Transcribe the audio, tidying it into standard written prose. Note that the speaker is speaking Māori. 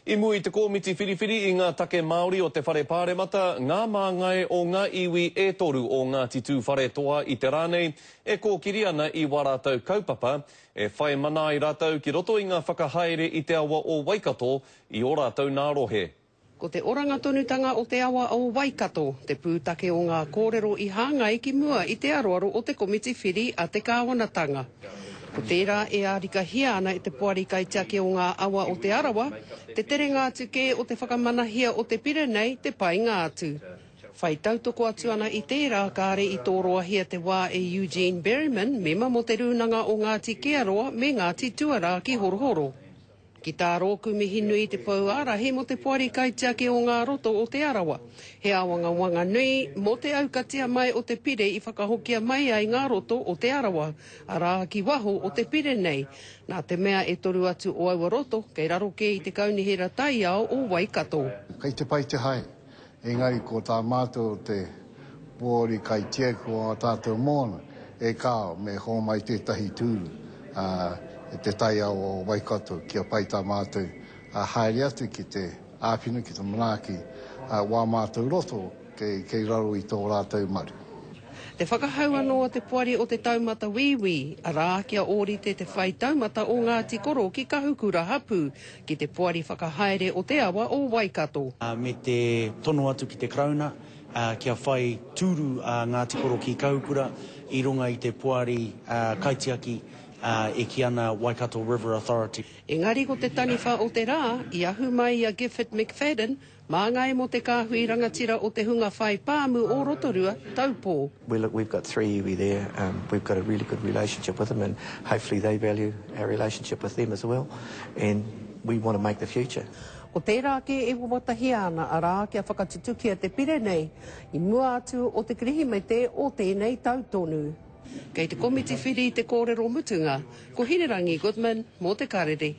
I mui te kōmiti whiriwhiri I ngā take Māori o te whare pāremata, ngā māngai o ngā iwi e toru o ngā titū whare toa I te rānei, e kōkiri ana I wā rātou kaupapa, e whai mana I rātou ki roto I ngā whakahaere I te awa o Waikato I ō rātou nā rohe. Ko te oranga tonutanga o te awa o Waikato, te pūtake o ngā kōrero I hāngai ki mua I te aroaro o te komiti whiri a te kāwanatanga. Ko tērā e ārikahia ana I te poari kaitiake o ngā awa o te arawa, te tere ngātu kē o te whakamanahia o te pire nei te pai ngātu. Whai tautoko atu ana I tērā kāre I tō roahia te wā e Eugene Berryman, mema mo te rūnanga o Ngāti Kearoa me Ngāti Tuarā ki Horohoro. Ki tā rōku mihi nui te pouarahi mo te poari kaitiake o ngā roto o te arawa. He awanga nui mo te aukatia mai o te pire I whakahokia mai ai ngā roto o te arawa, arā ki waho o te pire nei. Nā te mea e toru atu o aua roto, kei raro ke I te kaunihera tai ao o Waikato. Kei te pai te hai, engari ko tā mātou te poari kaitiake o tātou mōna, e kāo me ho mai tētahi tūru. Te tai ao o Waikato kia pai tā mātou haere atu ki te āpina, ki te manaaki wā mātou roto kei raro I tō rātou maru. Te whakahau anoa te poari o te taumata wiwi, arā kia ōrite te whai taumata o Ngāti Koro ki Kahukura hapu, ki te poari whakahaere o te awa o Waikato. Me te tono atu ki te krauna, kia whai tūru Ngāti Koro ki Kahukura, I runga I te poari kaitiaki, e ki ana Waikato River Authority. Engari ko te taniwha o te rā, I ahu mai a Gifford McFadden, māngai mo te kāhui rangatira o te hunga whai pāmu o Rotorua, Taupō. Well, look, we've got 3 iwi there. We've got a really good relationship with them and hopefully they value our relationship with them as well. And we want to make the future. O tērā ke e wawatahi ana arā kia whakatutu kia te pire nei, I mua atu o te kirihimete o tēnei tautonu. Kei te komiti whiri te kōrero mutunga, ko Hinerangi Goodman mō te karere.